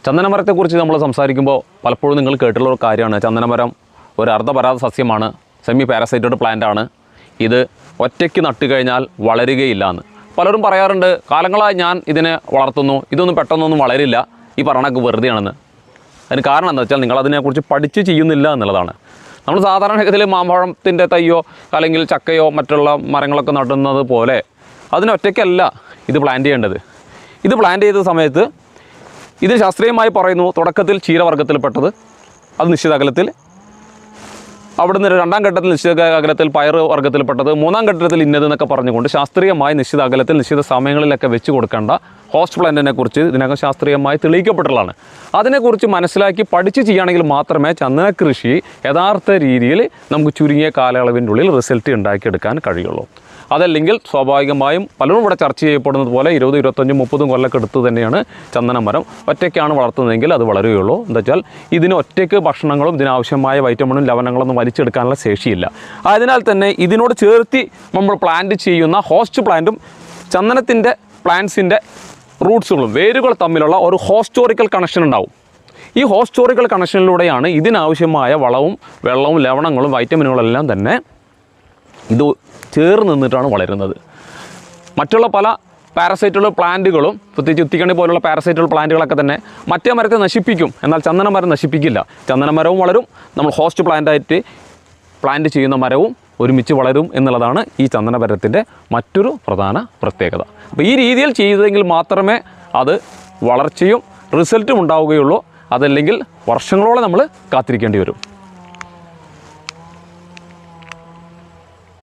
ചന്ദനമരത്തെക്കുറിച്ച് നമ്മൾ സംസാരിക്കുമ്പോൾ പലപ്പോഴും നിങ്ങൾ കേട്ടിട്ടുള്ള ഒരു കാര്യമാണ്, ചന്ദനമരം ഒരു അർദ്ധപരാഗ സസ്യമാണ്, സെമി പാരസൈറ്റഡ് പ്ലാന്റാണ്. ഇത് ഒറ്റയ്ക്ക് നട്ടുകഴിഞ്ഞാൽ വളരുകയില്ല എന്ന് പലരും പറയാറുണ്ട്. കാലങ്ങളായി ഞാൻ ഇതിനെ വളർത്തുന്നു, ഇതൊന്നും പെട്ടെന്നൊന്നും വളരില്ല, ഈ പറയണക്ക് വെറുതെയാണെന്ന്. അതിന് കാരണം എന്താ വെച്ചാൽ നിങ്ങളതിനെക്കുറിച്ച് പഠിച്ച് ചെയ്യുന്നില്ല എന്നുള്ളതാണ്. നമ്മൾ സാധാരണഗതിയിൽ മാമ്പഴത്തിൻ്റെ തയ്യോ അല്ലെങ്കിൽ ചക്കയോ മറ്റുള്ള മരങ്ങളൊക്കെ നടുന്നത് പോലെ അതിനൊറ്റയ്ക്കല്ല ഇത് പ്ലാന്റ് ചെയ്യേണ്ടത്. ഇത് പ്ലാന്റ് ചെയ്ത സമയത്ത് ഇത് ശാസ്ത്രീയമായി പറയുന്നു, തുടക്കത്തിൽ ക്ഷീരവർഗ്ഗത്തിൽപ്പെട്ടത്, അത് നിശ്ചിത അകലത്തിൽ, അവിടുന്ന് രണ്ടാം ഘട്ടത്തിൽ നിശ്ചിത അകലത്തിൽ പയർ വർഗ്ഗത്തിൽപ്പെട്ടത്, മൂന്നാം ഘട്ടത്തിൽ ഇന്നതെന്നൊക്കെ പറഞ്ഞുകൊണ്ട് ശാസ്ത്രീയമായി നിശ്ചിത അകലത്തിൽ നിശ്ചിത സമയങ്ങളിലൊക്കെ വെച്ച് കൊടുക്കേണ്ട ഹോസ്റ്റ് പ്ലാന്റിനെ കുറിച്ച് ഇതിനകം ശാസ്ത്രീയമായി തെളിയിക്കപ്പെട്ടുള്ളതാണ്. അതിനെക്കുറിച്ച് മനസ്സിലാക്കി പഠിച്ച് ചെയ്യുകയാണെങ്കിൽ മാത്രമേ ചന്ദന കൃഷി യഥാർത്ഥ രീതിയിൽ നമുക്ക് ചുരുങ്ങിയ കാലയളവിൻ്റെ ഉള്ളിൽ റിസൾട്ട് ഉണ്ടാക്കിയെടുക്കാൻ കഴിയുള്ളൂ. അതല്ലെങ്കിൽ സ്വാഭാവികമായും പലരും ഇവിടെ ചർച്ച ചെയ്യപ്പെടുന്നത് പോലെ 20, 25, 30 കൊല്ലമൊക്കെ എടുത്ത് തന്നെയാണ് ചന്ദനമരം ഒറ്റയ്ക്കാണ് വളർത്തുന്നതെങ്കിൽ അത് വളരുകയുള്ളൂ. എന്താ വെച്ചാൽ ഇതിന് ഒറ്റയ്ക്ക് ഭക്ഷണങ്ങളും ഇതിനാവശ്യമായ വൈറ്റമിനും ലവണങ്ങളൊന്നും വലിച്ചെടുക്കാനുള്ള ശേഷിയില്ല. അതിനാൽ തന്നെ ഇതിനോട് ചേർത്തി നമ്മൾ പ്ലാന്റ് ചെയ്യുന്ന ഹോസ്റ്റ് പ്ലാന്റും ചന്ദനത്തിൻ്റെ പ്ലാന്റ്സിൻ്റെ റൂട്ട്സുകളും വേരുകൾ തമ്മിലുള്ള ഒരു ഹോസ്റ്റോറിക്കൽ കണക്ഷൻ ഉണ്ടാവും. ഈ ഹോസ്റ്റോറിക്കൽ കണക്ഷനിലൂടെയാണ് ഇതിനാവശ്യമായ വളവും വെള്ളവും ലവണങ്ങളും വൈറ്റമിനുകളെല്ലാം തന്നെ ഇത് ചേർന്ന് നിന്നിട്ടാണ് വളരുന്നത്. മറ്റുള്ള പല പാരസൈറ്റുള്ള പ്ലാന്റുകളും, പ്രത്യേകിച്ച് ഉത്തിക്കണി പോലുള്ള പാരസൈറ്റുള്ള പ്ലാന്റുകളൊക്കെ തന്നെ മറ്റേ മരത്തെ നശിപ്പിക്കും, എന്നാൽ ചന്ദനമരം നശിപ്പിക്കില്ല. ചന്ദനമരവും വളരും, നമ്മൾ ഹോസ്റ്റ് പ്ലാന്റായിട്ട് പ്ലാന്റ് ചെയ്യുന്ന മരവും ഒരുമിച്ച് വളരും എന്നുള്ളതാണ് ഈ ചന്ദനമരത്തിൻ്റെ മറ്റൊരു പ്രധാന പ്രത്യേകത. അപ്പോൾ ഈ രീതിയിൽ ചെയ്തെങ്കിൽ മാത്രമേ അത് വളർച്ചയും റിസൾട്ടും ഉണ്ടാവുകയുള്ളൂ. അതല്ലെങ്കിൽ വർഷങ്ങളോളം നമ്മൾ കാത്തിരിക്കേണ്ടി വരും.